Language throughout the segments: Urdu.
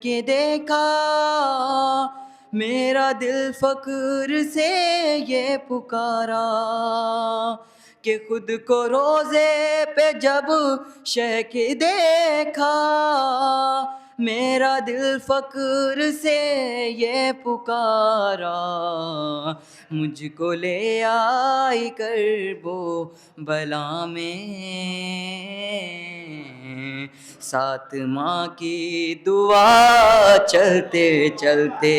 کہ دیکھا میرا دل فقر سے یہ پکارا کہ خود کو روزے پہ جب شیخ دیکھا میرا دل فقر سے یہ پکارا مجھ کو لے آئی کربو بلا میں سات ماں کی دعا چلتے چلتے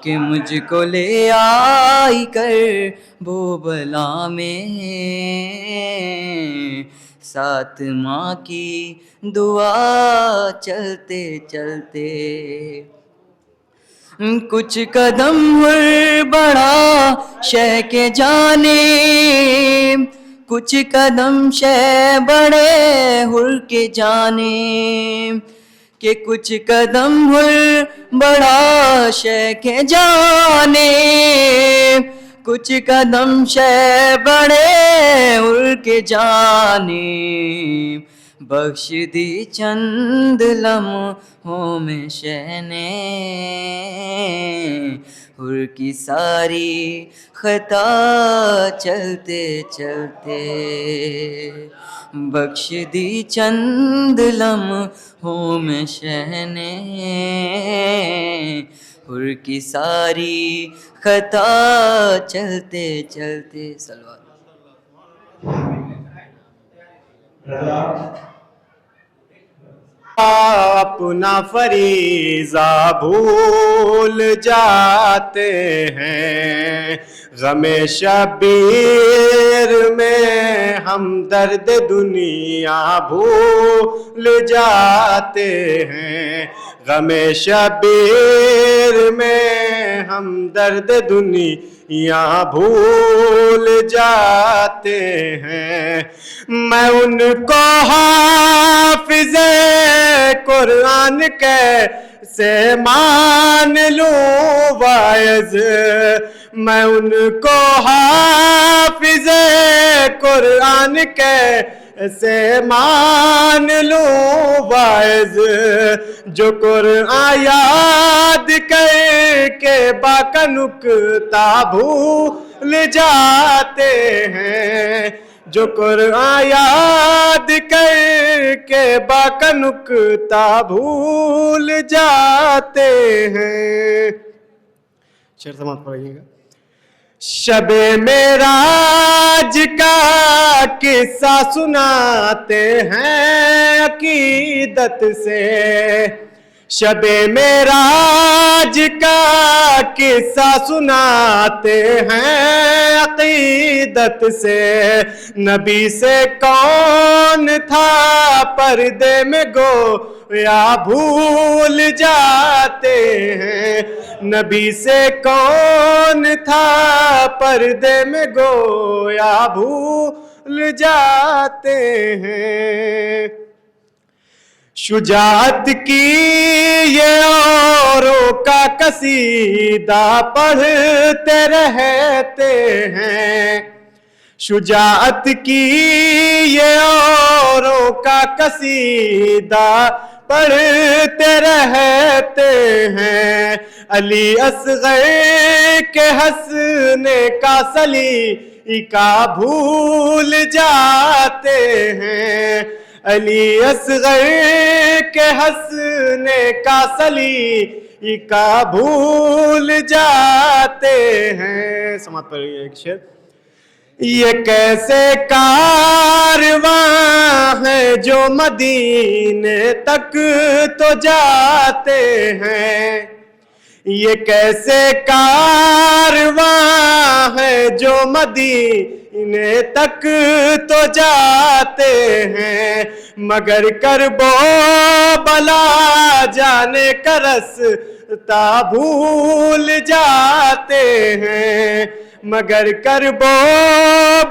کہ مجھ کو لے آئی کربو بلا میں سات ماں کی دعا چلتے چلتے کچھ قدم بڑھا شہ کے جانب کچھ قدم شہ بڑھے ہر کے جانب کہ کچھ قدم بڑھا شہ کے جانب کچھ قدم شہ بڑھے ہر کے جانب بخش دی چند لمحوں میں شہ نے حر کی ساری خطا چلتے چلتے بخش دی چند لمحوں میں شہ نے حر کی ساری خطا چلتے چلتے سلوات اپنا فریضہ بھول جاتے ہیں غم شبیر میں ہم درد دنیا بھول جاتے ہیں غم شبیر میں ہم درد دنیا بھول جاتے ہیں میں ان کو حافظ قرآن کیسے مان لوں واعظ میں ان کو حافظ قرآن کیسے مان لوں واعظ جو قرآن یاد کر کے باقی نکتہ بھول جاتے ہیں جو قرآن یاد کر کے باقی نکتہ بھول جاتے ہیں شعر سماعت پڑھئیے گا شب معراج کا قصہ سناتے ہیں عقیدت سے شب معراج کا قصہ سناتے ہیں عقیدت سے نبی سے کون تھا پردے میں گویا بھول جاتے ہیں نبی سے کون تھا پردے میں گویا بھول جاتے ہیں شجاعت کی یہ اوروں کا قصیدہ پڑھتے رہتے ہیں شجاعت کی یہ اوروں کا قصیدہ پڑھتے رہتے ہیں علی اصغر کے حسن کا سلیقہ بھول جاتے ہیں علی اصغر کے حسن کا سلیقہ بھول جاتے ہیں سماعت پڑھئیے ایک شعر یہ کیسے کارواں ہے جو مدینے تک تو جاتے ہیں یہ کیسے کارواں ہے جو مدینے تک تو جاتے ہیں مگر کربو بلا جانے کا رستہ بھول جاتے ہیں مگر کربو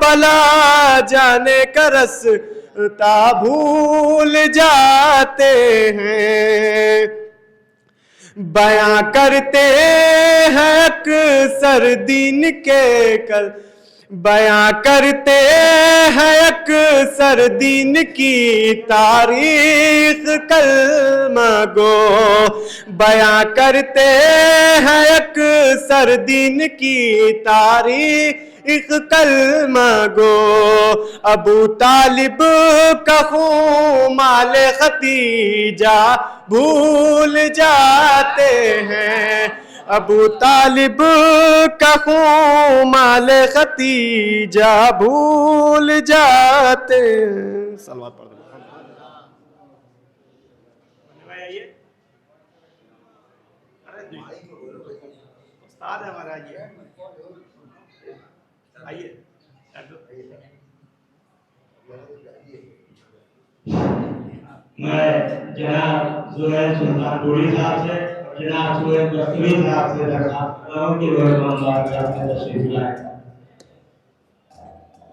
بلا جانے کا رستہ بھول جاتے ہیں بیاں کرتے ہیں اکثر دین کے بیاں کرتے ہیں اکثر دین کی تاریخ کلمہ گو، بیاں کرتے ہیں اکثر دین کی تاریخ کلمہ گو، ابو طالب کا خون مال ختیجہ بھول جاتے ہیں، ابو طالب کا خون مال ختیجہ بھول جاتے ہیں۔ صلوات پڑھ دو۔ استاد ہے ہمارا، آئیے میں جناب زہیر سلطان پوری صاحب سے، جناب سہیل دستگیر صاحب سے درخواست کرتا ہوں کہ وہ امام بار میں اپنے تشریف لائیں۔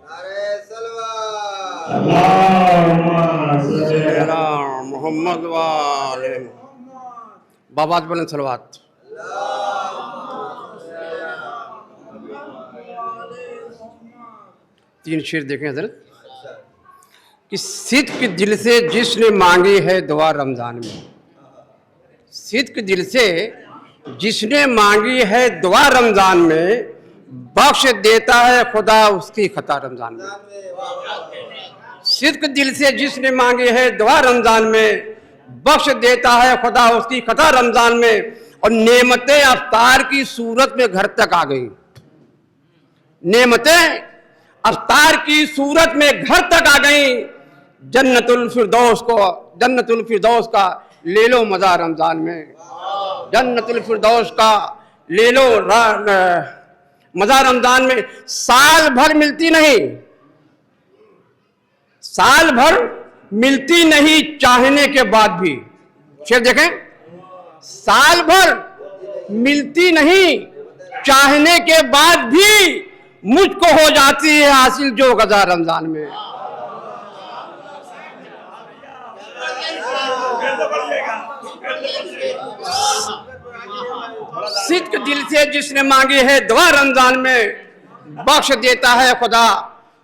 نعرہ صلوات۔ اللہم صلی علی محمد والے بابا بلند صلوات۔ تین شعر دیکھیں حضرت کہ صدق دل سے جس نے مانگی ہے دعا رمضان میں، صدق دل سے جس نے مانگی ہے دعا رمضان میں، بخش دیتا ہے خدا اس کی خطا رمضان میں۔ صدق دل سے جس نے مانگی ہے دعا رمضان میں، بخش دیتا ہے خدا اس کی خطا رمضان میں، اور نعمتیں افطار کی صورت میں گھر تک آ گئیں، نعمتیں افطار کی صورت میں گھر تک آ گئیں، جنت الفردوس کا لے لو مزہ رمضان میں، جنت الفردوس کا لے لو مزہ رمضان میں۔ سال بھر ملتی نہیں، سال بھر ملتی نہیں چاہنے کے بعد بھی، شعر دیکھیں، سال بھر ملتی نہیں چاہنے کے بعد بھی، مجھ کو ہو جاتی ہے حاصل جو غذا رمضان میں۔ صدق دل سے جس نے مانگی ہے دعا رمضان میں، بخش دیتا ہے خدا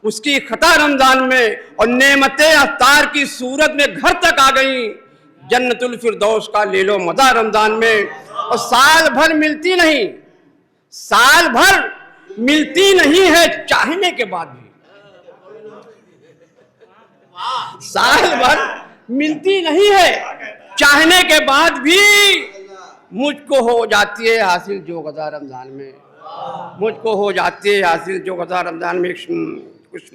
اس کی خطا رمضان میں، اور نعمتیں افطار کی صورت میں گھر تک آ گئیں، جنت الفردوس کا لے لو مزہ رمضان میں۔ اور سال بھر ملتی نہیں، سال بھر ملتی نہیں ہے چاہنے کے بعد بھی، سال بھر ملتی نہیں ہے چاہنے کے بعد بھی، مجھ کو ہو جاتی ہے حاصل جو غذا رمضان میں، مجھ کو ہو جاتی ہے حاصل جو غذا رمضان میں۔ کچھ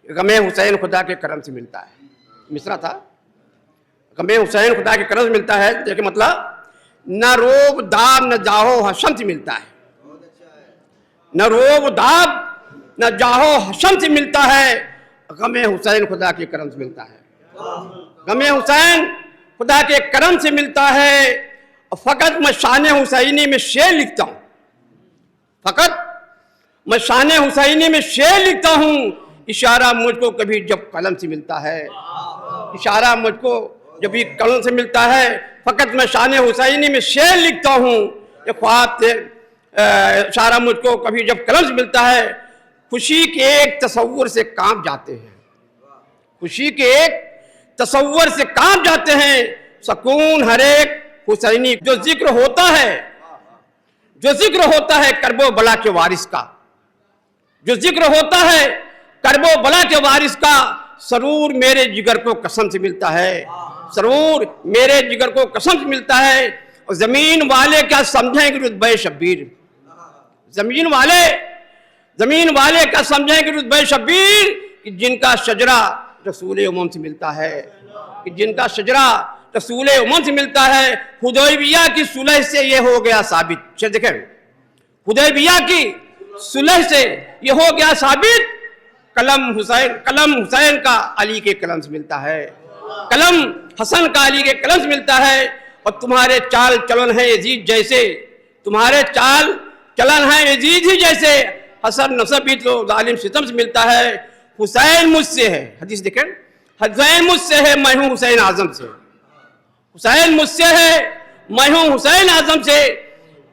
غم حسین خدا کے کرم سے ملتا ہے، مصرع تھا، غم حسین خدا کے کرم سے ملتا ہے، دیکھیں مطلب، نہ روب داب نہ جاہو حشم سے ملتا ہے، نہ روب داب نہ جاہو حشم سے ملتا ہے، غم حسین خدا کے کرم سے ملتا ہے، غم حسین خدا کے کرم سے ملتا ہے۔ فقط میں شان حسینی میں شعر لکھتا ہوں، فقط میں شان حسینی میں شعر لکھتا ہوں، اشارہ مجھ کو کبھی جب قلم سے ملتا ہے، اشارہ مجھ کو جب بھی قلم سے ملتا ہے، فقط میں شان حسینی میں شعر لکھتا ہوں، یہ خواب تھے، اشارہ مجھ کو کبھی جب قلم سے ملتا ہے، خوشی کے ایک تصور سے کانپ جاتے ہیں، خوشی کے ایک تصور سے کانپ جاتے ہیں، سکون ہر ایک حسینی جو ذکر ہوتا ہے، جو ذکر ہوتا ہے کرب و بلا کے وارث کا، جو ذکر ہوتا ہے کرب و بلا کے وارث کا، سرور میرے جگر کو قسم سے ملتا ہے، سرور میرے جگر کو قسم سے ملتا ہے۔ اور زمین والے کیا سمجھیں گے رتبہ شبیر، زمین والے کیا سمجھیں گے رتبہ شبیر، کہ جن کا شجرہ رسول امم سے ملتا ہے، کہ جن کا شجرہ رسول امم سے ملتا ہے۔ حدیبیہ کی صلح سے یہ ہو گیا ثابت، شعر دیکھیں، حدیبیہ کی صلح سے یہ ہو گیا ثابت، قلم حسین کا علی کے قلم سے ملتا ہے، قلم حسن کا علی کے قلم سے ملتا ہے۔ اور تمہارے چال چلن ہے یزید جیسے، تمہارے چال چلن ہے یزید ہی جیسے، حسن نسب بھی تو ظالم ستم سے ملتا ہے۔ حسین مجھ سے ہے، حدیث دیکھیں، حسین مجھ سے ہے میں ہوں حسین اعظم سے، حسین مجھ سے ہے میں ہوں حسین اعظم سے،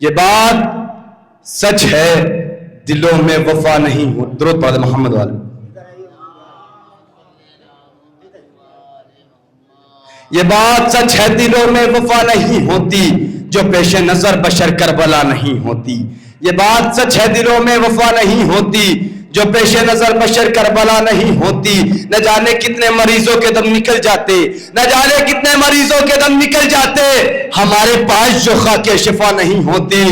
یہ بات سچ ہے دلوں میں وفا نہیں ہو. درود پڑھ محمد والے. یہ بات سچ ہے دلوں میں وفا نہیں ہوتی جو پیش نظر بشر کربلا نہیں ہوتی. یہ بات سچ ہے دلوں میں وفا نہیں ہوتی جو پیش نظر بشر کربلا نہیں ہوتی. نہ جانے کتنے مریضوں کے دم نکل جاتے, نہ جانے کتنے مریضوں کے دم نکل جاتے, ہمارے پاس جو خاک شفا نہیں ہوتی.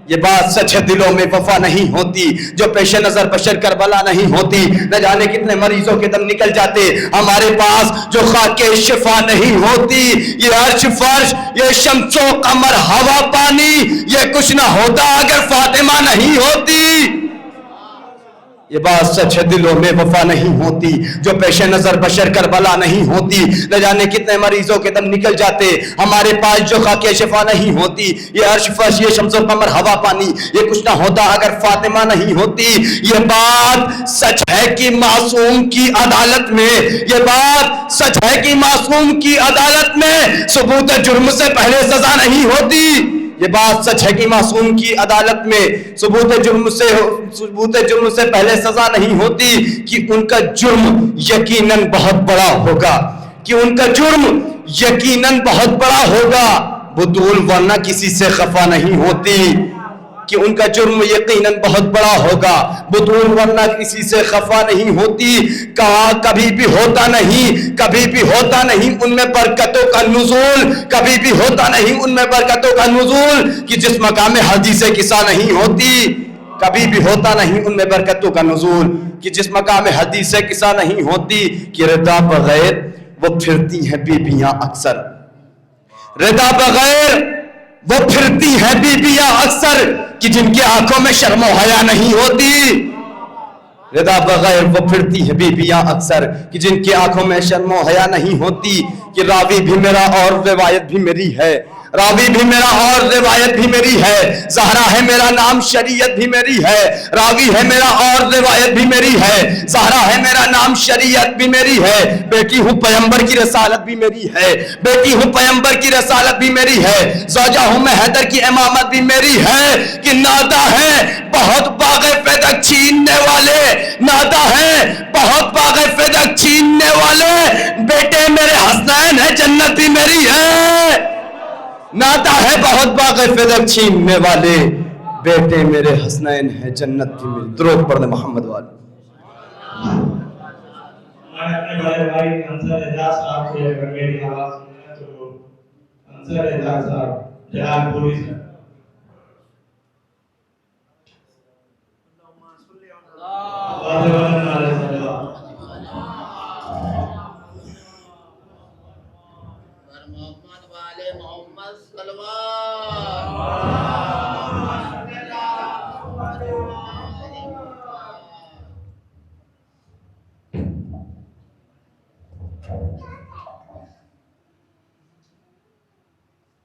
یہ بات سچ ہے دلوں میں وفا نہیں ہوتی جو پیش نظر بشر کربلا نہیں ہوتی. نہ جانے کتنے مریضوں کے دم نکل جاتے, ہمارے پاس جو خاک شفا نہیں ہوتی. یہ عرش فرش, یہ شمس و قمر, ہوا پانی, یہ کچھ نہ ہوتا اگر فاطمہ نہیں ہوتی. یہ بات سچ ہے دلوں میں وفا نہیں ہوتی جو پیش نظر بشر کربلا نہیں ہوتی. نہ جانے کتنے مریضوں کے دم نکل جاتے, ہمارے پاس جو خاک شفا نہیں ہوتی. یہ عرش فرش, یہ شمس و قمر, ہوا پانی, یہ کچھ نہ ہوتا اگر فاطمہ نہیں ہوتی. یہ بات سچ ہے کہ معصوم کی عدالت میں, یہ بات سچ ہے کہ معصوم کی عدالت میں ثبوت جرم سے پہلے سزا نہیں ہوتی. یہ بات سچ ہے کہ معصوم کی عدالت میں ثبوت جرم سے پہلے سزا نہیں ہوتی. کہ ان کا جرم یقیناً بہت بڑا ہوگا, کہ ان کا جرم یقیناً بہت بڑا ہوگا. بدول ورنہ کسی سے خفا نہیں ہوتی. کہ ان کا جرم یقیناً بہت بڑا ہوگا, بدول ورنہ کسی سے خفا نہیں ہوتی. کہا کبھی بھی ہوتا نہیں, کبھی بھی ہوتا نہیں ان میں برکتوں کا نزول, کبھی بھی ہوتا نہیں ان میں برکتوں کا نزول. کہ جس مقام حدیث قصہ نہیں ہوتی, کبھی بھی ہوتا نہیں ان میں برکتوں کا نزول. کہ جس مقام حدیث قصہ نہیں ہوتی. کہ رضا بغیر وہ پھرتی ہیں بیبیاں اکثر, رضا بغیر وہ پھرتی ہیں بیبیاں اکثر. کہ جن کی آنکھوں میں شرم و حیا نہیں ہوتی. رضا بغیر وہ پھرتی ہیں بیبیاں اکثر, کہ جن کی آنکھوں میں شرم و حیا نہیں ہوتی. کہ راوی بھی میرا اور روایت بھی میری ہے, راوی بھی میرا اور روایت بھی میری ہے. زہرا ہے میرا نام, شریعت بھی میری ہے. راوی ہے میرا اور روایت بھی میری ہے. زہرا ہے میرا نام, شریعت بھی میری ہے. بیٹی ہوں پیغمبر کی رسالت بھی میری ہے, بیٹی ہوں پیغمبر کی رسالت بھی میری ہے. زوجہ ہوں میں حیدر کی امامت بھی میری ہے. کہ نادا ہے بہت باغ فدق چھیننے والے, نادا ہے بہت باغ فدق چھیننے والے. بیٹے میرے حسنین ہے, جنت بھی میری ہے. نادا ہے بہت باغ فدق چھیننے والے, بیٹے میرے حسنین ہے, جنت بھی میری. درود پڑھنے محمد والے. میں اپنے بڑے بھائی انصر اعجاز صاحب سے اگر میری آواز سنیں تو انصر اعجاز صاحب جلال پوری سے.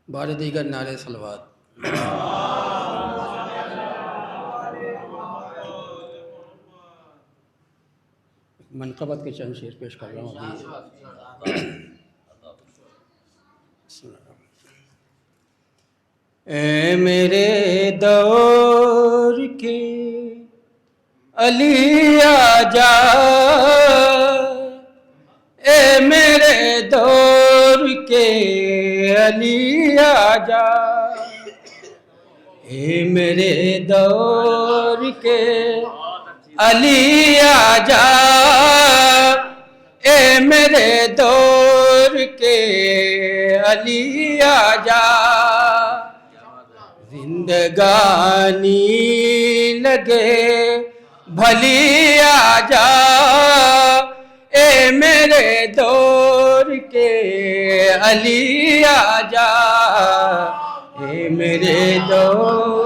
بار دیگر نعرے صلوات. منقبت کے چند شعر پیش کر رہا ہوں. اے میرے دور کے علی آجا, اے میرے دور کے علی آجا, اے میرے دور کے علی آجا, اے میرے دور کے علی آجا. زندگانی لگے بھلی آجا, اے میرے دور کے علی آجا, اے میرے دور,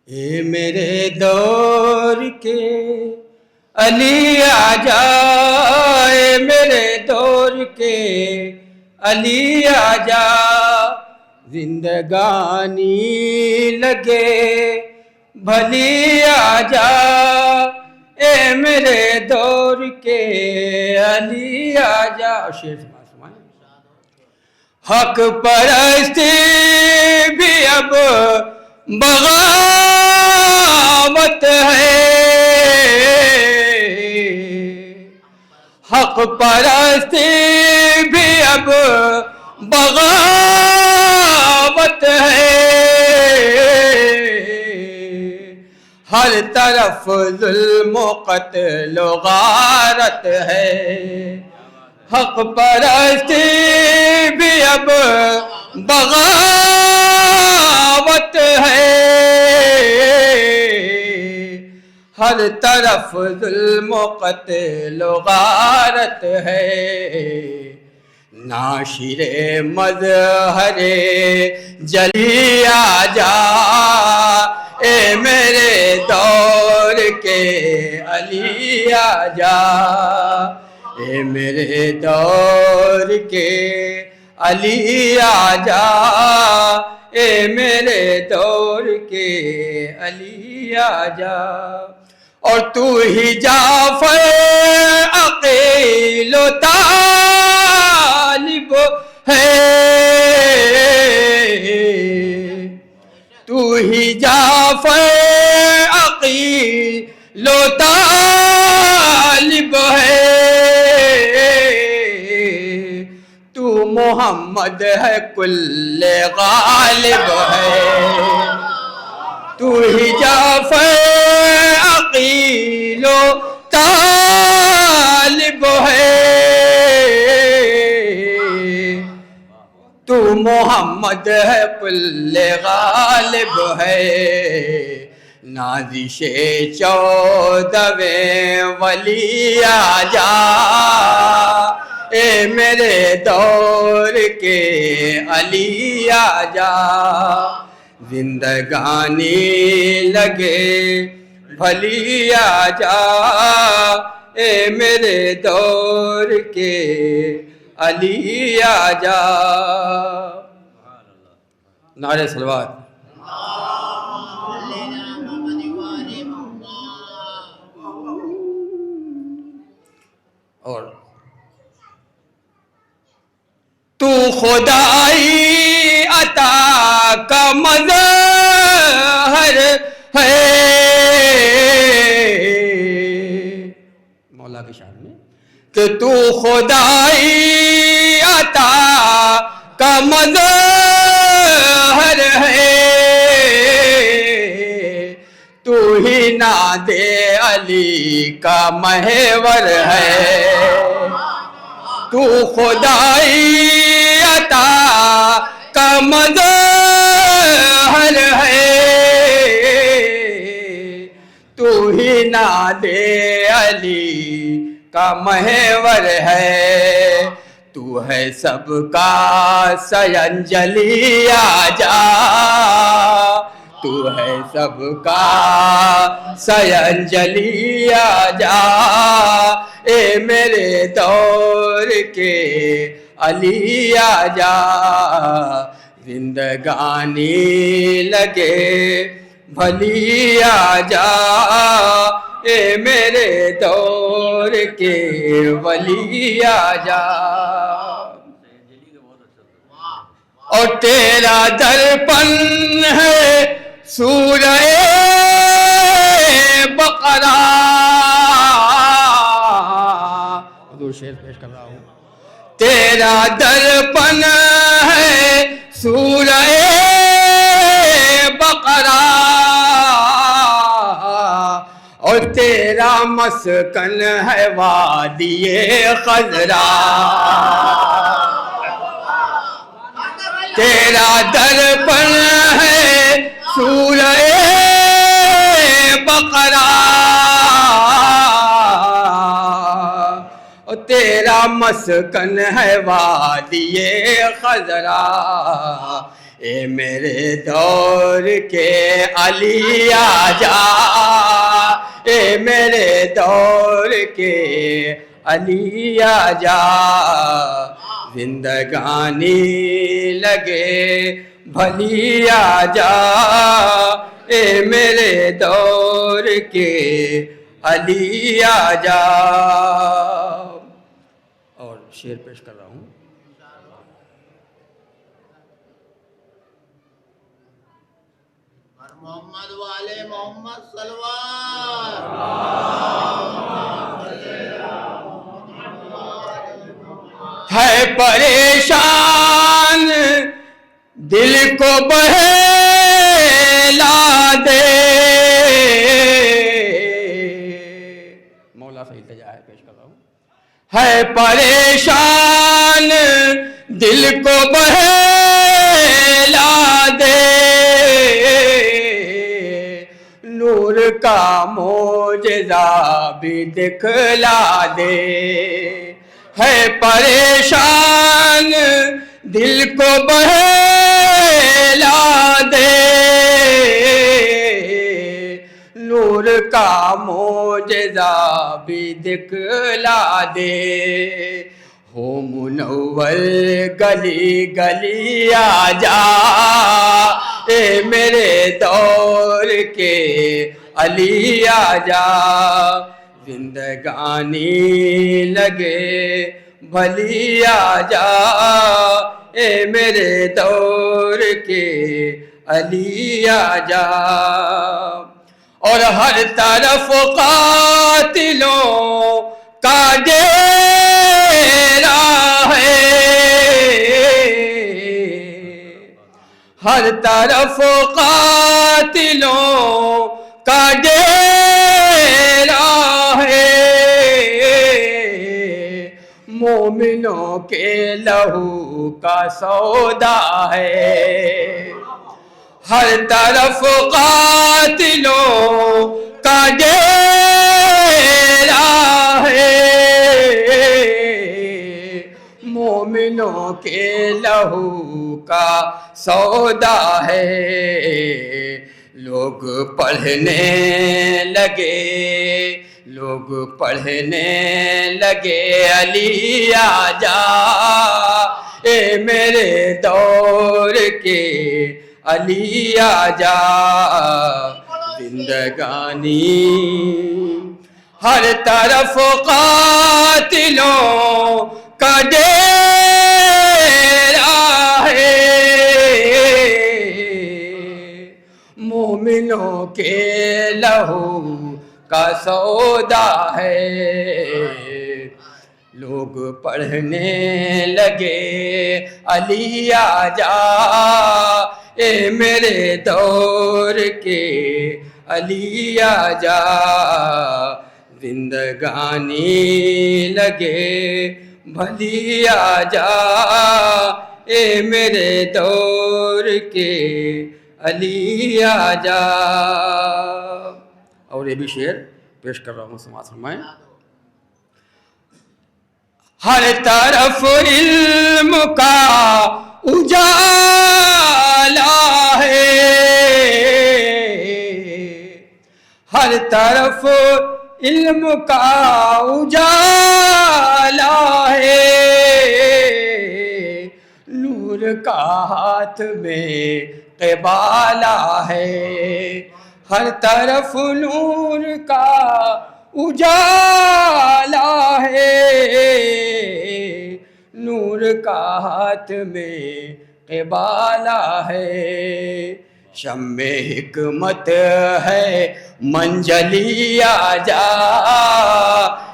اے میرے دور کے علی آجا, اے میرے دور کے علی آجا. زندگانی لگے بھلی آجا, اے میرے دور کے علی آجا. شعر سمائیں. حق پرستی بھی اب بغاوت ہے، حق پرستی بھی اب بغاوت ہے، ہر طرف ظلم و قتل و غارت ہے، حق پرستی بھی اب بغاوت ہے، ہر طرف ظلم و قتل و غارت ہے، ناشر مظہر جلی آجا اے میرے دور کے علی آجا، اے میرے دور کے علی آجا، اے میرے دور کے علی آجا، اور تو ہی جعفر عقیل و طالب ہے، تو ہی جعفر عقیل و طالب ہے، تو محمد ہے کل غالب ہے، تو ہی جعفر عقیل و طالب ہے، تو محمد ہے کل غالب ہے، نازش 14ویں ولی آجا اے میرے دور کے علی آجا، زندگانی لگے بھلی آجا اے میرے دور کے علی آجا، نعرہ صلوات۔ اور تو خدائی عطا کا مظہر ہے، مولا کے شان میں کہ تو خدائی عطا کا مظہر ہے، تو ہی ناد علی کا محور ہے، تو خدائی عطا کا مظہر ہے، تو ہی ناد علی کا محور ہے، تو ہے سب کا سینجلی آجا، تو ہے سب کا سینجلی آجا اے میرے دور کے علی آجا، زندگانی لگے بھلی آجا اے میرے دور کے ولی آجا، اور تیرا درپن ہے سورہ بقرہ، حضور شعر پیش کر رہا ہوں، تیرا درپن ہے سورہ بقرہ، اور تیرا مسکن ہے وادی خضرا، تیرا درپن ہے سورہ بقرہ، اور تیرا مسکن ہے وادی خضرا، اے میرے دور کے علی آجا اے میرے دور کے علی آجا، زندگانی لگے بھلی آجا اے میرے دور کے علی آجا، اور شعر پیش کر رہا ہوں، محمد والے محمد صلوات. ہے پریشان دل کو بہلا دے. مولا سے التجا ہے پیش کر رہا ہوں. ہے پریشان دل کو بہلا دے, نور کا معجزہ بھی دکھلا دے. ہے پریشان دل کو بہلا دے, نور کا معجزہ بھی دکھلا دے. ہو منور گلی گلی آ جا, اے میرے دور کے علی آ جا. زندگانی لگے بھلی آ جا, اے میرے دور کے علی آ جا. اور ہر طرف قاتلوں کا ڈیرا ہے, ہر طرف قاتلوں کا ڈیرا ہے. مومنوں کے لہو کا سودا ہے, ہر طرف قاتلوں کا ڈیرا ہے. مومنوں کے لہو کا سودا ہے. لوگ پڑھنے لگے, لوگ پڑھنے لگے علی آ جا, اے میرے دور کے علی آ جا. زندگانی ہر طرف قاتلوں کا ڈیرا ہے. مومنوں کے لہو کا سودا ہے. لوگ پڑھنے لگے علی آ جا, اے میرے دور کے علی آ جا. زندگانی لگے بھلی آ جا, اے میرے دور کے علی آ جا. اور یہ بھی شعر پیش کر رہا ہوں, سماعت فرمائیں. ہر طرف علم کا اجالا ہے, ہر طرف علم کا اجالا ہے. نور کا ہاتھ میں قبالہ ہے, ہر طرف نور کا اجالا ہے. نور کا ہاتھ میں قبالہ ہے. شمع حکمت ہے منجلی آ جا,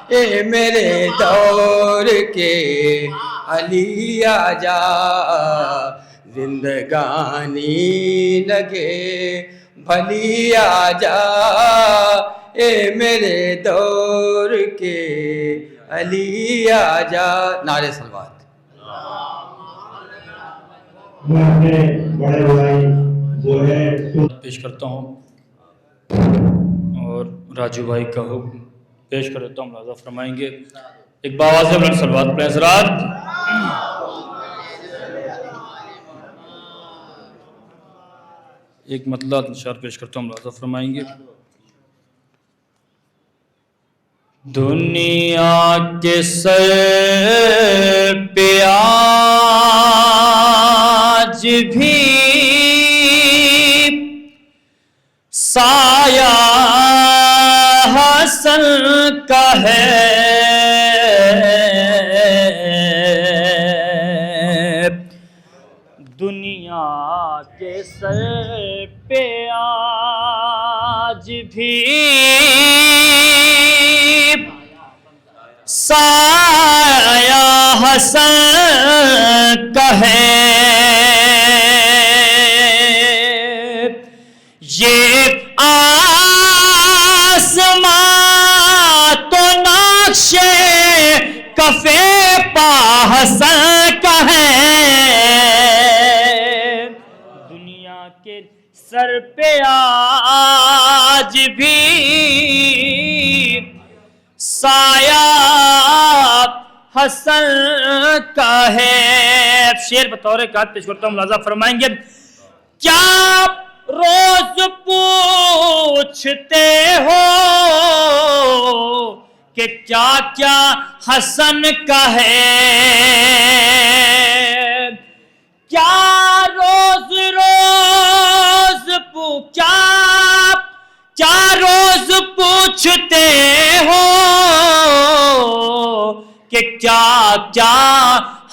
اے میرے دور کے علی آ جا. زندگانی لگے بھلی آ جا, اے میرے دور کے علی آ جا. نعرے صلوات. میں اپنے بڑے بھائی جو ہے پیش کرتا ہوں اور راجو بھائی کا حکم پیش کر دیتا ہوں, ملاحظہ فرمائیں گے. ایک باواز بلند صلوات پڑھیں حضرات. ایک مطلع اشعار پیش کرتا ہوں, ملاحظہ فرمائیں گے. دنیا کے سر پہ آج بھی سایہ حسن کا ہے, دنیا کے سر پہ آج بھی سایہ حسن کا ہے، یہ آسمان تو نقشے کفے پا حسن کا ہے، دنیا کے سر پہ آج بھی سایہ حسن کا ہے۔ شعر بطور قائد پیش کرتا ہوں، ملاحظہ فرمائیں گے۔ کیا روز پوچھتے ہو کہ کیا کیا حسن کا ہے، کیا روز پوچھتے ہو کہ کیا کیا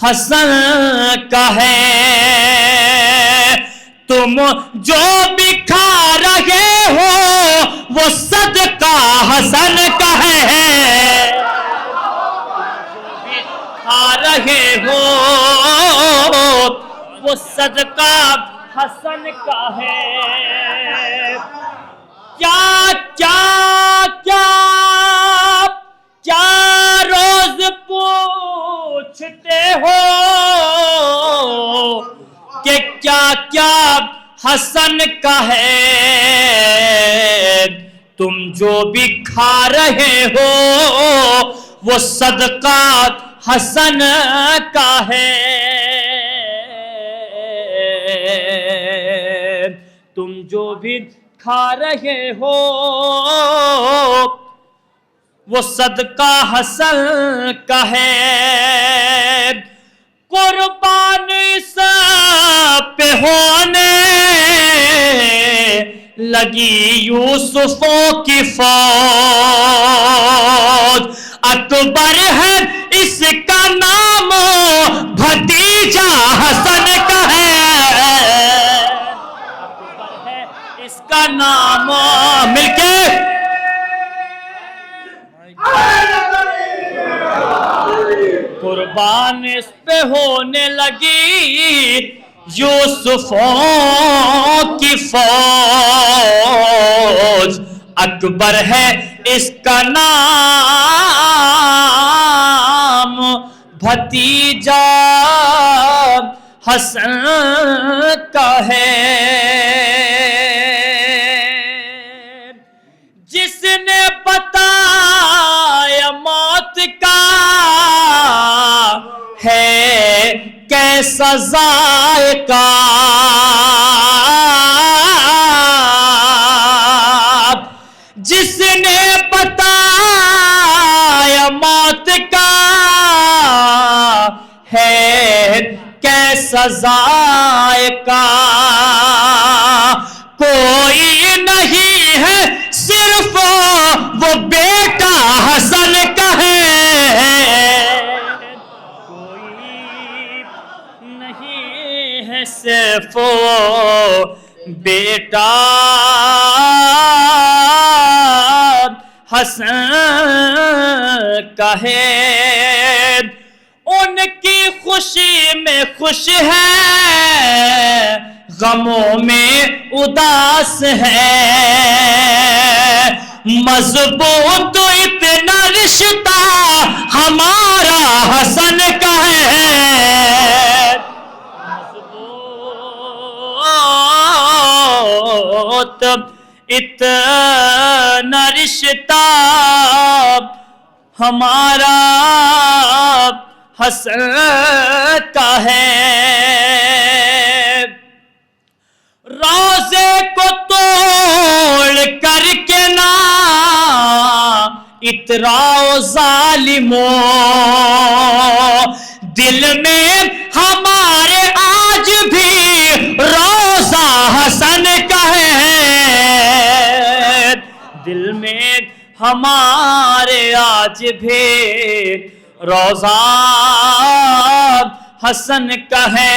حسن کا ہے، تم جو بھی کھا رہے ہو وہ صدقہ حسن کا ہے، جو بھی کھا رہے ہو وہ صدقہ حسن کا ہے، کیا کیا کیا کیا روز پوچھتے ہو کہ کیا کیا حسن کا ہے، تم جو بھی کھا رہے ہو وہ صدقہ حسن کا ہے، تم جو بھی کھا رہے ہو وہ صدقہ حسن کا ہے، قربان سب پہ ہونے لگی یوسفوں کی فوج، اکبر ہے اس کا نام بھتیجا حسن کا ہے، اکبر ہے اس کا نام، مل کے قربان اس پہ ہونے لگی یوسفوں کی فوج، اکبر ہے اس کا نام بھتیجا حسن کا ہے، جس نے بتایا موت کا ہے کیسا ذائقہ، جس نے بتایا موت کا ہے کیسا ذائقہ، کوئی نہیں ہے صرف وہ بیٹا حسن کا ہے، صرف بیٹا حسن کا ہے، ان کی خوشی میں خوش ہے غموں میں اداس ہے، مضبوط اتنا رشتہ ہمارا حسن کا ہے، اتنا رشتہ ہمارا حسن کا ہے، روزے کو توڑ کر کے نہ اتراؤ ظالموں، دل میں ہمارے آج بھی روزہ حسن کا ہے، دل میں ہمارے آج بھی روزہ حسن کا ہے،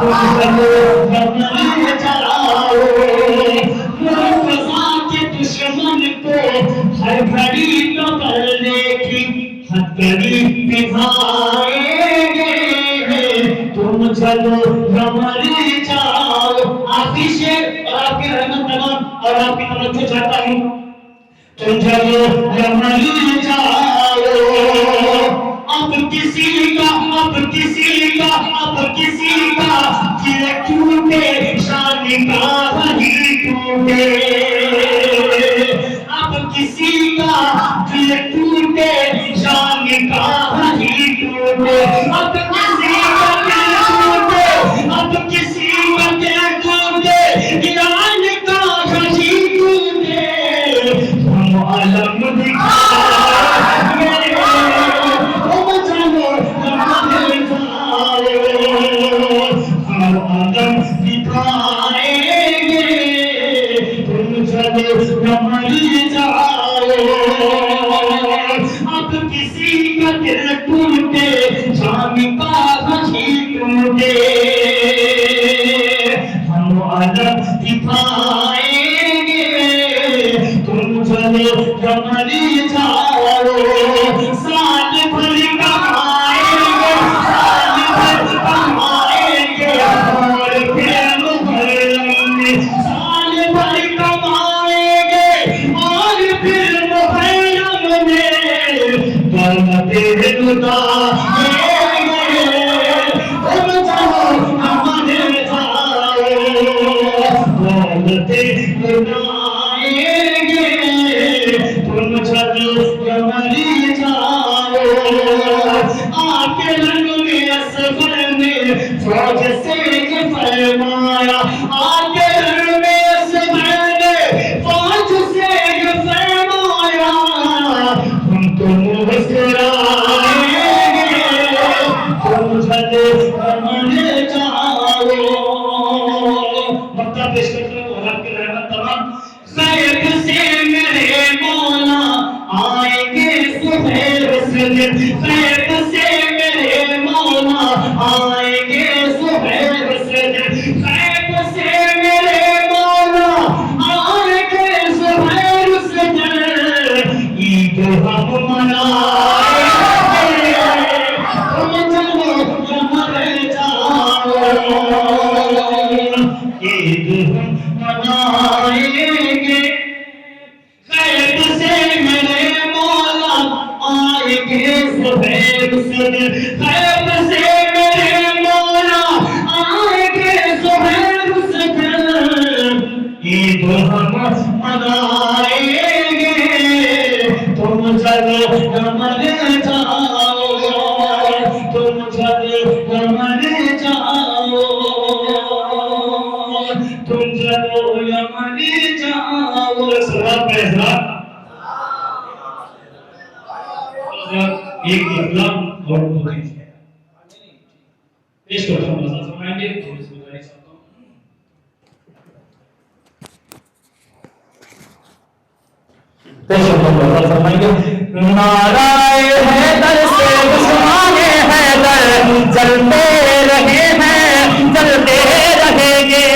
تم چلو کمر چلاؤ مرتضیٰ کے دشمن کو ہر گھڑی پکڑنے کی ہتھکڑی پہنائیں گے تم چلو کمر چلاؤ آخری شعر اور آپ کی رحمت تمام اور آپ کی توجہ چاہتا ہوں تم چلو کمر چلاؤ اب کسی کا دل ٹوٹے شان کا وہی ٹوٹے اب کسی کا دل ٹوٹے شان کا وہی ٹوٹے اب کسی کا دل ٹوٹے اب کسی کا دل ٹوٹے ایران کا وہی ٹوٹے ہم علم دکھائیں اب کسی کا دل ٹوٹے شام کا وہی ٹوٹے ہم علم دکھائیں گے تم چلو کمر جاؤ سال بھر کمائیں گے سال بھر کمائیں گے اور پھر محرم میں سال بھر کمائیں گے اور پھر محرم میں دولت لٹائیں گے تم چلو کمر جاؤ دولت لٹائیں گے تم چلو کمر جاؤ آ کے رنگ میں اصغر میں فوج سے یہ فرمایا آ کے رنگ میں اصغر میں فوج سے یہ فرمایا ہم تو مسکرائیں گے تم چلو کمر جاؤ مکہ پیش کرتے ہو اور آپ کی رحمت تمام غیب سے میرے مولا آئیں گے سہیل سجد غیب سے میرے مولا آئیں گے سہیل سجد غیب سے میرے مولا آئیں گے سہیل سجد عید ہم منائیں گے تم چلو کمر جاؤ عید ہم منائیں گے غیب سے میرے مولا آئیں گے سہیل سجد غیب سے میرے مولا آئیں گے سہیل سجد عید ہم منائیں گے تم چلو کمر جاؤ تم چلو کمر جاؤ تم چلو کمر جاؤ سلام پہ سلام ایک اگلا اور دو پیش کرتا ہوں نظر فرمائیں گے تھوڑی سی گزارش چاہتا ہوں پیش کرتا ہوں نظر فرمائیں گے نعرہ حیدر سے دشمن حیدر چلتے رہے ہیں چلتے رہیں گے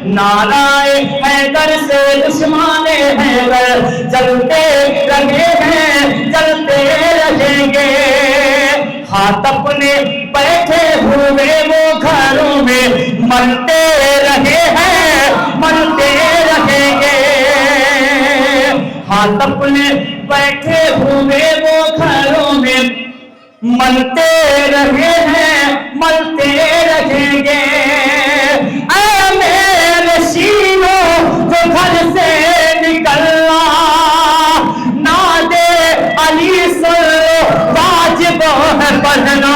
نعرہ حیدر سے دشمن حیدر چلتے رہے ہیں چلتے رہیں گے ہاتھ اپنے بیٹھے ہوئے وہ گھروں میں مرتے رہے ہیں مرتے رہیں گے ہاتھ اپنے بیٹھے ہوئے وہ گھروں میں مرتے رہے ہیں مرتے رہیں گے اے میرے سینوں جو گھر سے نکلنا نادے علی سر واجب ہے پڑھنا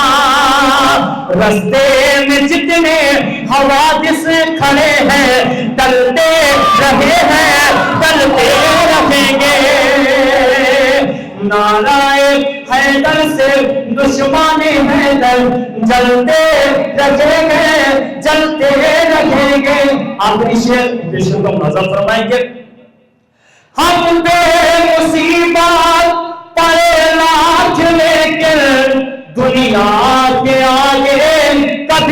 رستے میں جتنے حوادث کھڑے ہیں ٹلتے رہے ہیں ٹلتے رہیں گے نعرہ حیدر سے دشمن حیدر جلتے رہیں گے جلتے رہیں گے آخری شعر بے شک نظر فرمائیں گے ہم بے مصیبت پڑے لاکھ لیکن دنیا کے آگے کبھی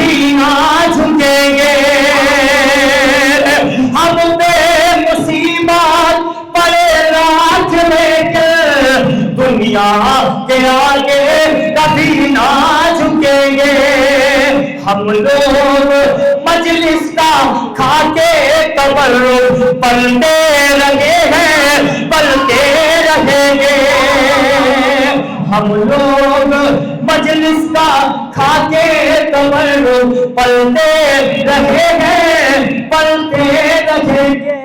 ہم لوگ مجلس کا کھا کے تبرک پلتے رہے ہیں، پلتے رہیں گے. ہم لوگ مجلس کا کھا کے تبرک پلتے رہے ہیں، پلتے رہیں گے.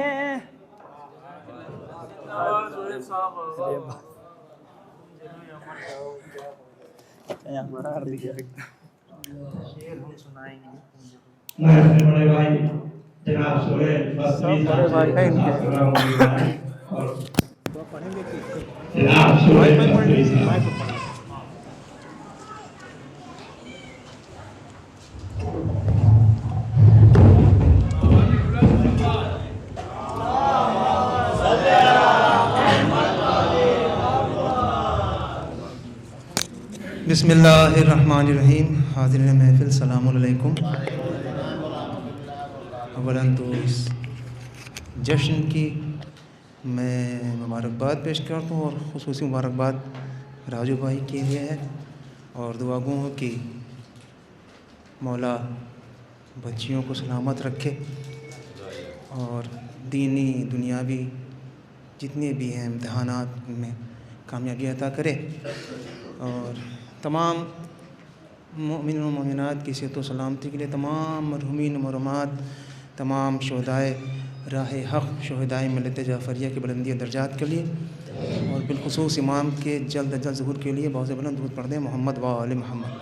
میں اپنے بڑے بھائی جناب سہیل بصری صاحب سے اور جناب سہیل بصری صاحب. بسم اللہ الرحمن الرحیم. حاضرین محفل السلام علیکم. اولاً تو اس جشن کی میں مبارکباد پیش کرتا ہوں، اور خصوصی مبارکباد راجو بھائی کے لیے ہے، اور دعا گو ہوں کہ مولا بچیوں کو سلامت رکھے اور دینی دنیاوی جتنے بھی ہیں امتحانات ان میں کامیابی عطا کرے، اور تمام مومنین و مومنات کی صحت و سلامتی کے لیے، تمام مرحومین و مرحومات، تمام شہدائے راہ حق، شہدائے ملت جعفریہ کی بلندی درجات کے لیے، اور بالخصوص امام کے جلد از جلد ظہور کے لیے بہت سے بلند درود پڑھ دیں. محمد و آل محمد.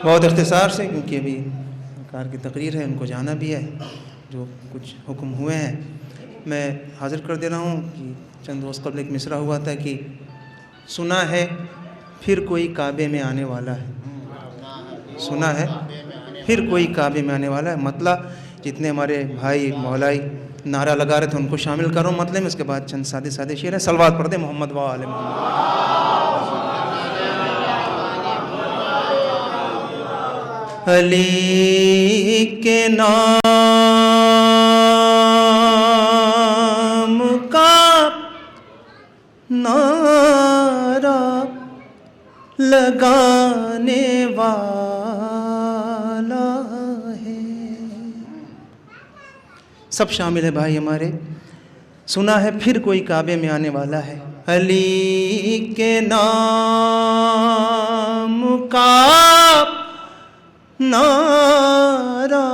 بہت اختصار سے، کیونکہ ابھی سرکار کی تقریر ہے، ان کو جانا بھی ہے، جو کچھ حکم ہوئے ہیں میں حاضر کر دے رہا ہوں. کہ چند روز قبل ایک مصرع ہوا تھا کہ سنا ہے پھر کوئی کعبے میں آنے والا ہے. سنا ہے پھر کوئی کعبے میں آنے والا ہے. مطلب جتنے ہمارے بھائی مولائی نعرہ لگا رہے تھے ان کو شامل کرو مطلب میں. اس کے بعد چند سادے سادے شعر ہیں. صلوات پڑھ دیں. محمد و آل محمد. علی کے نام کا نعرہ لگانے والا ہے. سب شامل ہے بھائی ہمارے. سنا ہے پھر کوئی کعبے میں آنے والا ہے. علی کے نام کا نعرہ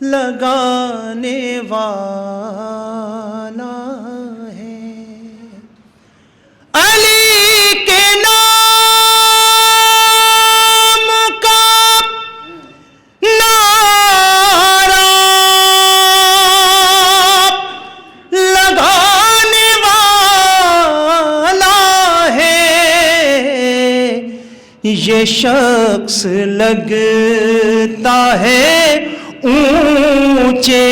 لگانے والا ہے. علی کے نام کا نعرہ لگانے والا ہے. یہ شخص لگتا ہے اونچے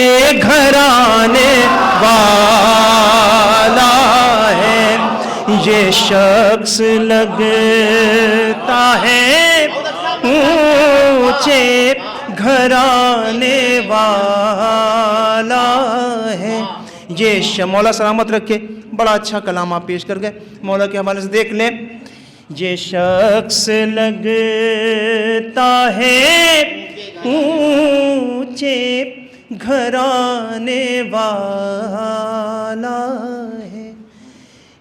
گھرانے والا ہے. یہ شخص لگتا ہے اونچے گھرانے والا ہے. یہ مولا سلامت رکھے. بڑا اچھا کلام آپ پیش کر گئے. مولا کے حوالے سے دیکھ لیں. یہ شخص لگتا ہے اونچے گھرانے والا ہے.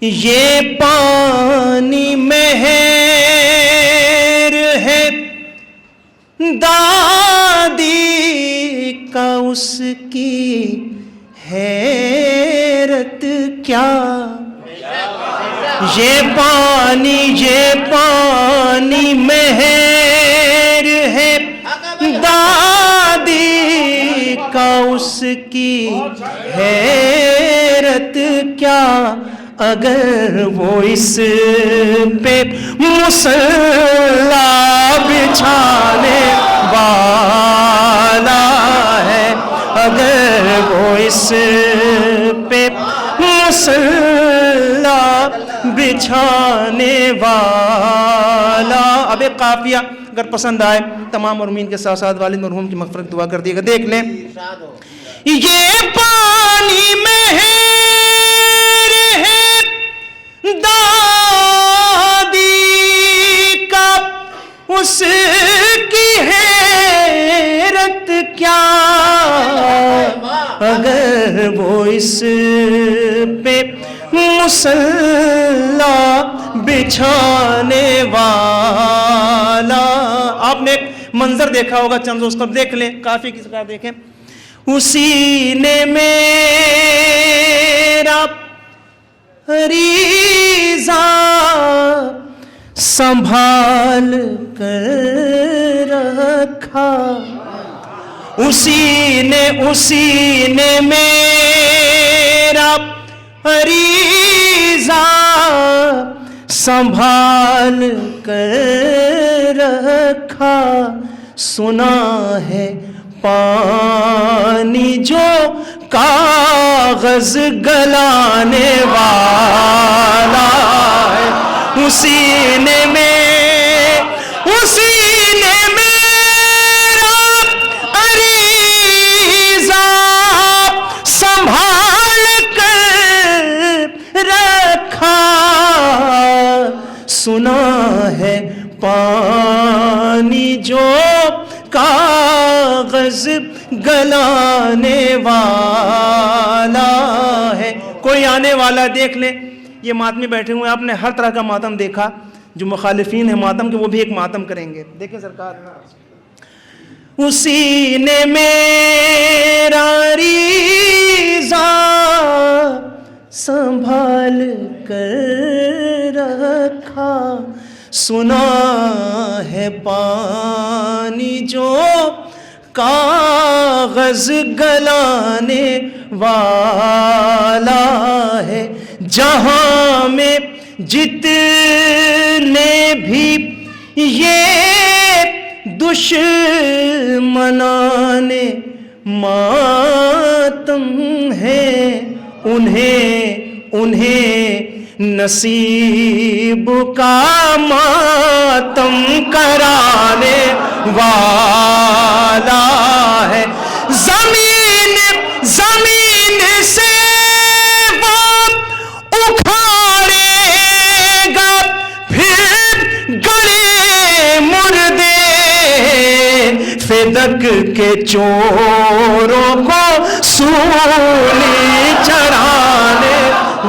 یہ پانی مہر ہے دادی کا، اس کی حیرت کیا. یہ پانی مہر ہے دادی کا، اس کی حیرت کیا. اگر وہ اس پہ مصلی بچھانے والا ہے. اگر وہ اس پہ مصلی بچھانے والا. اب ایک قافیہ اگر پسند آئے تمام مرحومین کے ساتھ ساتھ والد مرحوم کی مغفرت دعا کر دیے گا. دیکھ لیں. یہ پانی مہر ہے اس پہ مصلا بچھانے والا. آپ نے ایک منظر دیکھا ہوگا چند روز قبل, دیکھ لیں, کافی کسی کا دیکھیں. اسی نے میرا ریزہ سنبھال کر رکھا, اسی نے میرا ریزہ سنبھال کر رکھا. سنا ہے پانی جو کاغذ گلانے والا ہے, اسی نے میرا عریضہ سنبھال کر رکھا. سنا ہے پانی جو کاغذ گلانے والا ہے. کوئی آنے والا دیکھ لے. یہ ماتمی بیٹھے ہوئے, آپ نے ہر طرح کا ماتم دیکھا. جو مخالفین ہیں ماتم کے وہ بھی ایک ماتم کریں گے. دیکھیں سرکار, اسی نے میرا ریزہ سنبھال کر رکھا. سنا ہے پانی جو کاغذ گلانے والا ہے. جہاں میں جتنے بھی یہ دشمنان ماتم ہیں, انہیں نصیب کا ماتم کرانے والا ہے. زمین سے وہ اکھاڑے گا پھر گڑے مردے, فدق کے چوروں کو سولی چڑھانے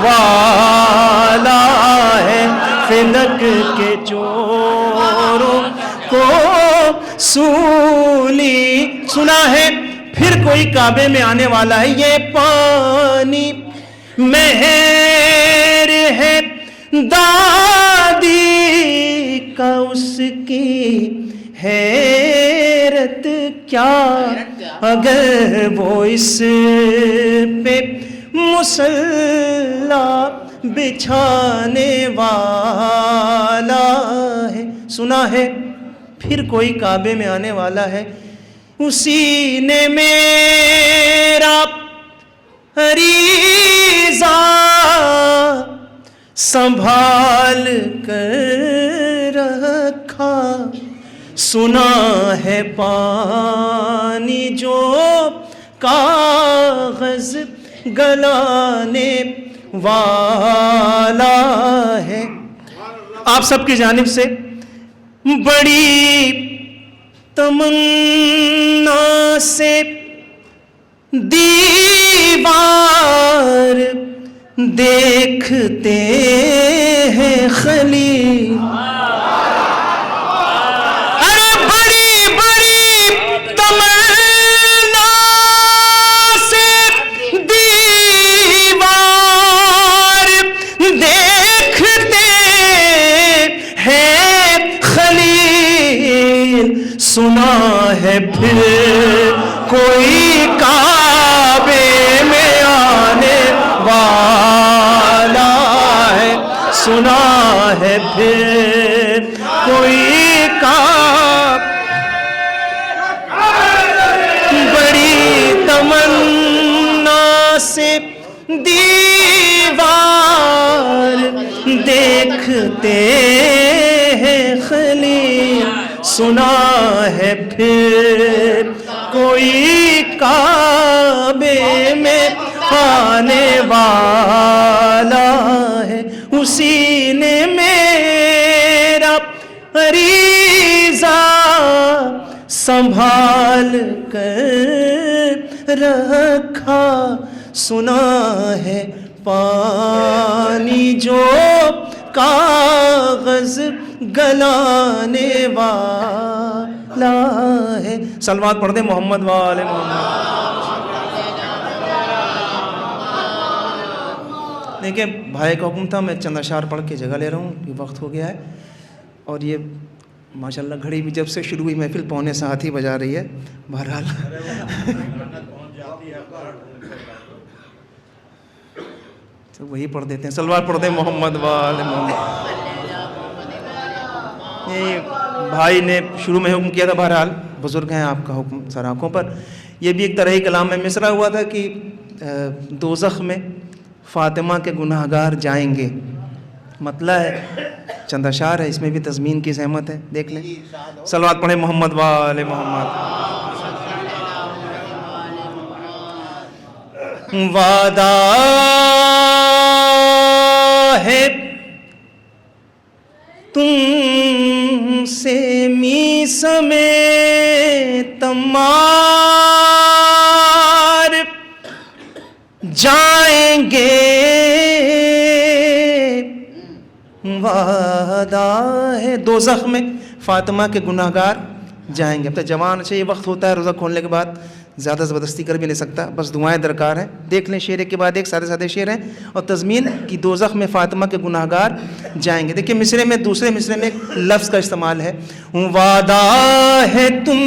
والا ہے. فدق کے چوروں کو سولی. سنا ہے پھر کوئی کعبے میں آنے والا ہے. یہ پانی مہر ہے دادی کا, اس کی حیرت کیا, اگر وہ اس پہ مصلا بچھانے والا ہے. سنا ہے پھر کوئی کعبے میں آنے والا ہے. اسی نے میرا ریزہ سنبھال کر رکھا. سنا ہے پانی جو کاغذ گلانے والا ہے. آپ سب کی جانب سے بڑی تمنا سے دیوار دیکھتے ہیں خلیل. ارے بڑی تمنا سے دیوار دیکھتے ہیں خلیل. سنا ہے پھر کوئی کعبے میں آنے والا ہے. سنا ہے پھر کوئی بڑی تمنا سے دیوار دیکھتے ہیں خلیل. سنا ہے پھر کوئی کعبے میں آنے والا ہے. اسی نے میرا ریزہ سنبھال کر رکھا. سنا ہے پانی جو کاغذ گلانے والا ہے. صلوات پڑھ دیں محمد والے محمد. دیکھیں بھائی کا حکم تھا, میں چند اشعار پڑھ کے جگہ لے رہا ہوں, یہ وقت ہو گیا ہے. اور یہ ماشاءاللہ گھڑی بھی جب سے شروع ہوئی محفل 6:45 ہی بجا رہی ہے. بہرحال تو وہی پڑھ دیتے ہیں. صلوات پڑھ دیں محمد والے محمد. یہ بھائی نے شروع میں حکم کیا تھا, بہرحال بزرگ ہیں, آپ کا حکم سر آنکھوں پر. یہ بھی ایک طرح کلام میں مصرع ہوا تھا کہ دوزخ میں فاطمہ کے گناہگار جائیں گے. مطلع ہے, چند اشعار ہے, اس میں بھی تضمین کی زحمت ہے, دیکھ لیں. صلوات پڑھیں محمد والے محمد. وعدہ ہے تم سے میثم تمار, جائیں گے. وعدہ ہے دوزخ میں فاطمہ کے گناہگار جائیں گے. اب تک جوان اچھا یہ وقت ہوتا ہے, روزہ کھولنے کے بعد زیادہ زبردستی کر بھی نہیں سکتا, بس دعائیں درکار ہیں. دیکھ لیں شعر کے بعد ایک سادے سادے شعر ہیں, اور تضمین کی دوزخ میں فاطمہ کے گناہگار جائیں گے. دیکھیں مصرے میں, دوسرے مصرے میں ایک لفظ کا استعمال ہے, وعدہ ہے تم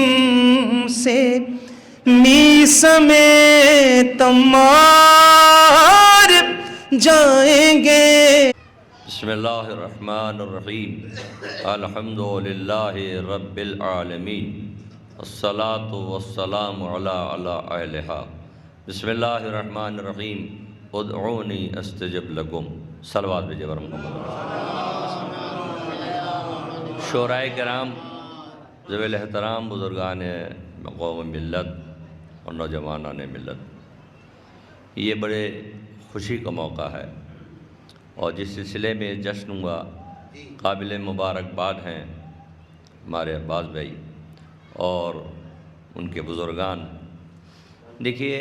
سے میثم تمار, جائیں گے. بسم اللہ الرحمن الرحیم. الحمد للہ رب العالمین, الصلاۃ والسلام علی اہلہا. بسم اللہ الرحمن الرحیم. ادعونی استجب لکم. صلوات بجبر محمد. شعراء کرام, ذوی الاحترام بزرگان قوم ملت اور نوجوانان ملت, یہ بڑے خوشی کا موقع ہے, اور جس سلسلے میں جشن ہوا قابل مبارکباد ہیں ہمارے عباس بھائی اور ان کے بزرگان. دیکھیے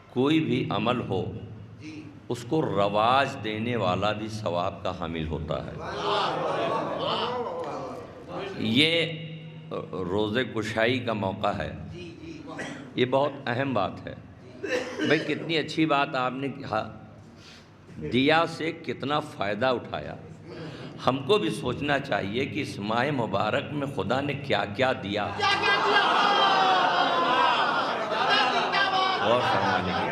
کوئی بھی عمل ہو اس کو رواج دینے والا بھی ثواب کا حامل ہوتا ہے. یہ روزے کشائی کا موقع ہے, یہ بہت اہم بات ہے. بھائی کتنی اچھی بات آپ نے کہا, دیا سے کتنا فائدہ اٹھایا. ہم کو بھی سوچنا چاہیے کہ اس ماہ مبارک میں خدا نے کیا کیا دیا. اور فرمانے کی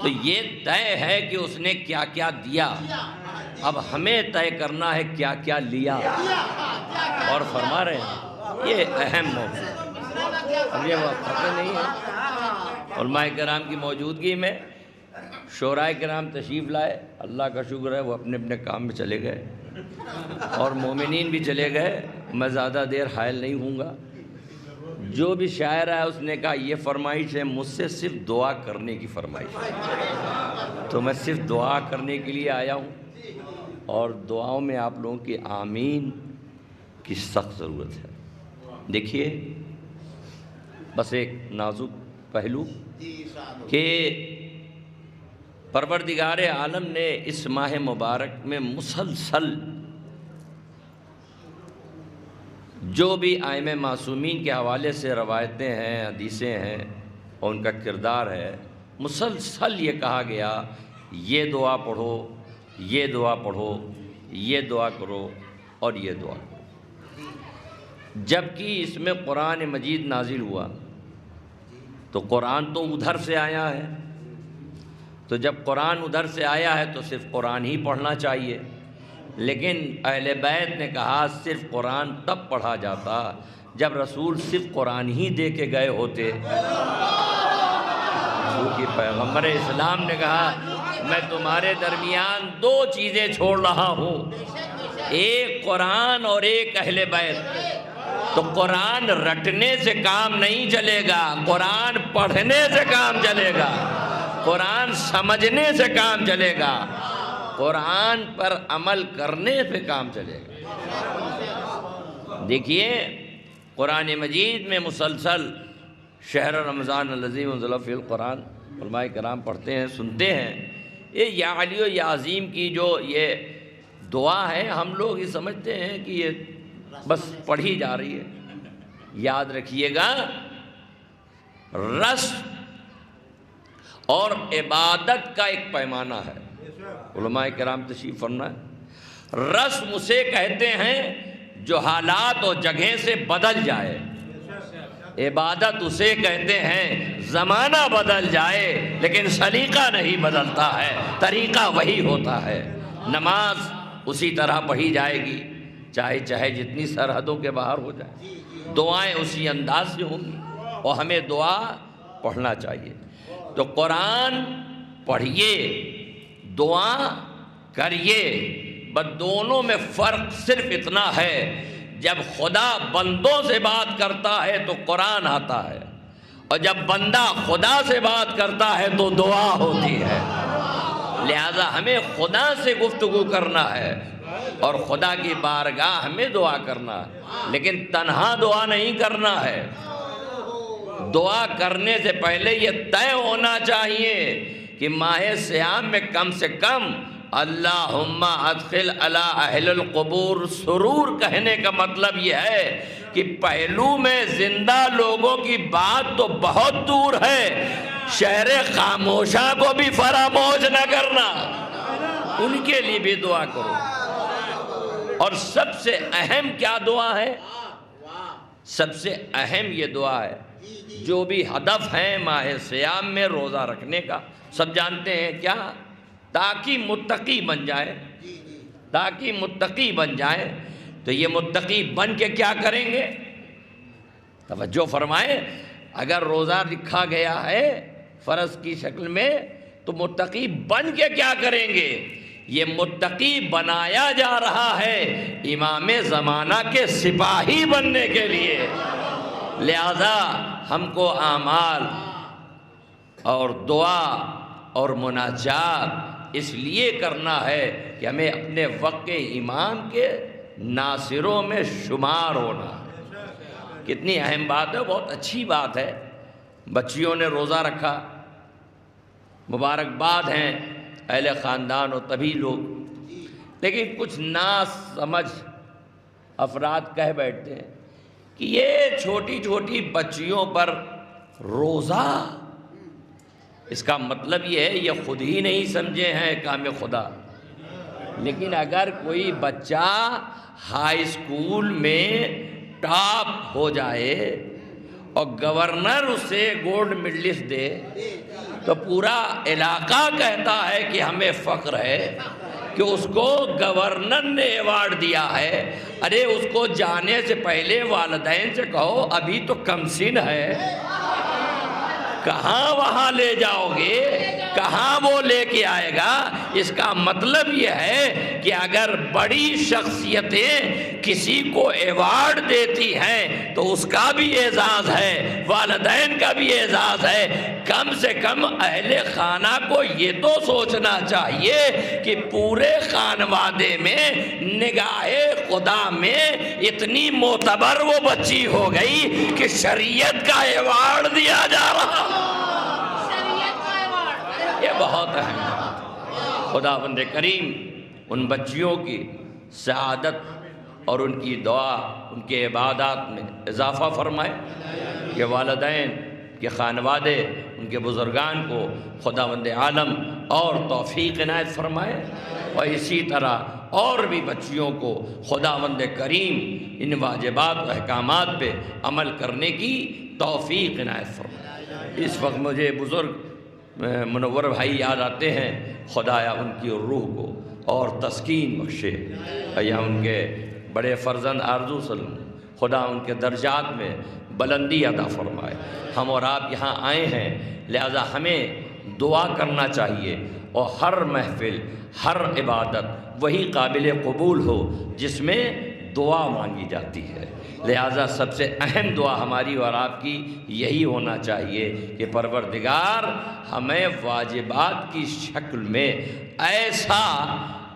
تو یہ طے ہے کہ اس نے کیا کیا دیا, اب ہمیں طے کرنا ہے کیا کیا لیا. اور فرما رہے ہیں یہ اہم موضوع, یہ پتہ نہیں ہے. علماء کرام کی موجودگی میں شعراء کرام تشریف لائے, اللہ کا شکر ہے وہ اپنے اپنے کام میں چلے گئے, اور مومنین بھی چلے گئے. میں زیادہ دیر حائل نہیں ہوں گا. جو بھی شاعر ہے اس نے کہا یہ فرمائش ہے مجھ سے صرف دعا کرنے کی فرمائش ہے, تو میں صرف دعا کرنے کے لیے آیا ہوں, اور دعاؤں میں آپ لوگوں کی آمین کی سخت ضرورت ہے. دیکھیے بس ایک نازک پہلو کہ پروردگار عالم نے اس ماہ مبارک میں مسلسل جو بھی ائمہ معصومین کے حوالے سے روایتیں ہیں, حدیثیں ہیں, اور ان کا کردار ہے, مسلسل یہ کہا گیا یہ دعا پڑھو, یہ دعا پڑھو, یہ دعا کرو اور یہ دعا کرو. جبکہ اس میں قرآن مجید نازل ہوا تو قرآن تو ادھر سے آیا ہے, تو جب قرآن ادھر سے آیا ہے تو صرف قرآن ہی پڑھنا چاہیے. لیکن اہل بیت نے کہا صرف قرآن تب پڑھا جاتا جب رسول صرف قرآن ہی دے کے گئے ہوتے. کیونکہ پیغمبر اسلام نے کہا میں تمہارے درمیان دو چیزیں چھوڑ رہا ہوں, ایک قرآن اور ایک اہل بیت. تو قرآن رٹنے سے کام نہیں چلے گا, قرآن پڑھنے سے کام چلے گا, قرآن سمجھنے سے کام چلے گا, قرآن پر عمل کرنے پہ کام چلے گا. دیکھیے قرآن مجید میں مسلسل شہر رمضان الذی انزل فیہ القرآن علماء کرام پڑھتے ہیں، سنتے ہیں، یہ یا علی و یا عظیم کی جو یہ دعا ہے ہم لوگ یہ سمجھتے ہیں کہ یہ بس پڑھی جا رہی ہے۔ یاد رکھیے گا، رسم اور عبادت کا ایک پیمانہ ہے۔ علماء کرام تشریف فرمائیں، رسم اسے کہتے ہیں جو حالات اور جگہ سے بدل جائے، عبادت اسے کہتے ہیں زمانہ بدل جائے لیکن سلیقہ نہیں بدلتا ہے، طریقہ وہی ہوتا ہے۔ نماز اسی طرح پڑھی جائے گی چاہے جتنی سرحدوں کے باہر ہو جائے، دعائیں اسی انداز سے ہوں گی اور ہمیں دعا پڑھنا چاہیے۔ تو قرآن پڑھیے، دعا کریے، بس دونوں میں فرق صرف اتنا ہے، جب خدا بندوں سے بات کرتا ہے تو قرآن آتا ہے، اور جب بندہ خدا سے بات کرتا ہے تو دعا ہوتی ہے۔ لہذا ہمیں خدا سے گفتگو کرنا ہے اور خدا کی بارگاہ میں دعا کرنا ہے، لیکن تنہا دعا نہیں کرنا ہے۔ دعا کرنے سے پہلے یہ طے ہونا چاہیے کہ ماہ صیام میں کم سے کم اللہم ادخل علی اہل القبور سرور کہنے کا مطلب یہ ہے کہ پہلو میں زندہ لوگوں کی بات تو بہت دور ہے، شہر خاموشہ کو بھی فراموش نہ کرنا، ان کے لیے بھی دعا کرو۔ اور سب سے اہم کیا دعا ہے؟ سب سے اہم یہ دعا ہے، جو بھی ہدف ہے ماہ صیام میں روزہ رکھنے کا، سب جانتے ہیں کیا؟ تاکہ متقی بن جائے، تاکہ متقی بن جائے۔ تو یہ متقی بن کے کیا کریں گے؟ توجہ فرمائیں، اگر روزہ لکھا گیا ہے فرض کی شکل میں تو متقی بن کے کیا کریں گے؟ یہ متقی بنایا جا رہا ہے امام زمانہ کے سپاہی بننے کے لیے۔ لہذا ہم کو اعمال اور دعا اور مناجات اس لیے کرنا ہے کہ ہمیں اپنے وقت امام کے ناصروں میں شمار ہونا۔ کتنی اہم بات ہے، بہت اچھی بات ہے۔ بچیوں نے روزہ رکھا، مبارکباد ہیں اہل خاندان اور تبھی لوگ، لیکن کچھ نا سمجھ افراد کہہ بیٹھتے ہیں کہ یہ چھوٹی چھوٹی بچیوں پر روزہ، اس کا مطلب یہ ہے یہ خود ہی نہیں سمجھے ہیں کام خدا۔ لیکن اگر کوئی بچہ ہائی اسکول میں ٹاپ ہو جائے اور گورنر اسے گولڈ میڈلسٹ دے تو پورا علاقہ کہتا ہے کہ ہمیں فخر ہے کہ اس کو گورنر نے ایوارڈ دیا ہے۔ ارے اس کو جانے سے پہلے والدین سے کہو ابھی تو کم سن ہے، کہاں وہاں لے جاؤ گے، کہاں وہ لے کے آئے گا؟ اس کا مطلب یہ ہے کہ اگر بڑی شخصیتیں کسی کو ایوارڈ دیتی ہیں تو اس کا بھی اعزاز ہے، والدین کا بھی اعزاز ہے۔ کم سے کم اہل خانہ کو یہ تو سوچنا چاہیے کہ پورے خانوادے میں نگاہ خدا میں اتنی معتبر وہ بچی ہو گئی کہ شریعت کا ایوارڈ دیا جا رہا۔ یہ بہت اہم ہے۔ خداوند کریم ان بچیوں کی سعادت اور ان کی دعا، ان کے عبادات میں اضافہ فرمائے کہ والدین کے خانوادے، ان کے بزرگان کو خداوند عالم اور توفیق عنایت فرمائے، اور اسی طرح اور بھی بچیوں کو خداوند کریم ان واجبات و احکامات پہ عمل کرنے کی توفیق عنایت فرمائے۔ اس وقت مجھے بزرگ منور بھائی یاد آتے ہیں، خدایا ان کی روح کو اور تسکین بخشے، یا ان کے بڑے فرزند آرزو سلم، خدا ان کے درجات میں بلندی عطا فرمائے۔ ہم اور آپ یہاں آئے ہیں، لہذا ہمیں دعا کرنا چاہیے، اور ہر محفل، ہر عبادت وہی قابل قبول ہو جس میں دعا مانگی جاتی ہے۔ لہذا سب سے اہم دعا ہماری اور آپ کی یہی ہونا چاہیے کہ پروردگار ہمیں واجبات کی شکل میں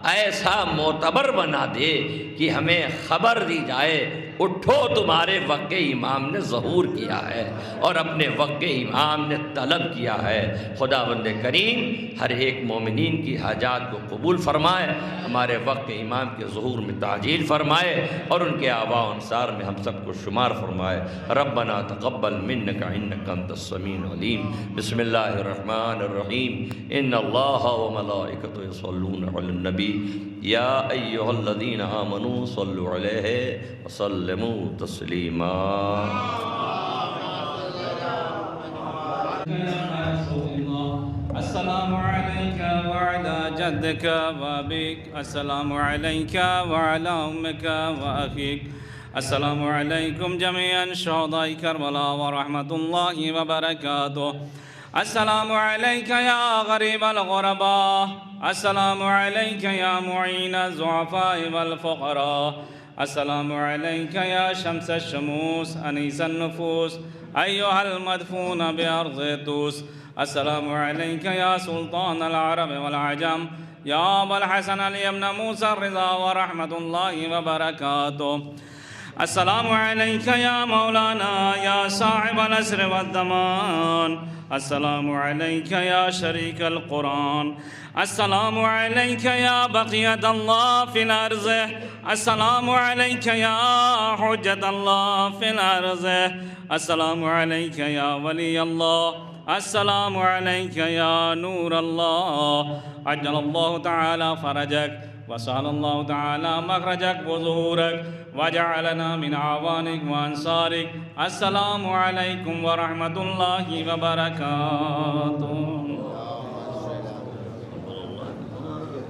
ایسا معتبر بنا دے کہ ہمیں خبر دی جائے اٹھو تمہارے وقت امام نے ظہور کیا ہے اور اپنے وقت امام نے طلب کیا ہے۔ خداوند کریم ہر ایک مومنین کی حاجات کو قبول فرمائے، ہمارے وقت امام کے ظہور میں تعجیل فرمائے اور ان کے آباء و انصار میں ہم سب کو شمار فرمائے۔ ربنا تقبل منک انک انت السمیع العلیم۔ بسم اللہ الرحمن الرحیم۔ ان اللہ وملائکتہ یصلون علی النبی یا ایہا الذین آمنوا صلوا علیہ وسلموا تسلیما۔ السلام عليك وعلى جدك وأبيك، السلام عليك وعلى أمك وأخيك، السلام عليكم جميعا شهداء كربلاء ورحمة الله وبركاته، السلام عليك يا غريب الغرباء، السلام عليك يا معين الضعفاء والفقراء، السلام عليك يا شمس الشموس أنيس النفوس أيها المدفون بأرض توس، السلام عليك يا سلطان العرب والعجم يا أبا الحسن علي بن موسى الرضا ورحمة الله وبركاته، السلام عليك يا مولانا يا صاحب الأسر والزمان، السلام عليك يا شريك القرآن، السلام عليك يا بقية الله في الأرض، السلام عليك يا حجة الله في الأرض، السلام عليك يا ولي الله، السلام عليك يا نور الله، عجل الله تعالى فرجك وسهل الله تعالى مخرجك وظهورك وجعلنا من أعوانك وأنصارك، السلام عليكم ورحمة الله وبركاته۔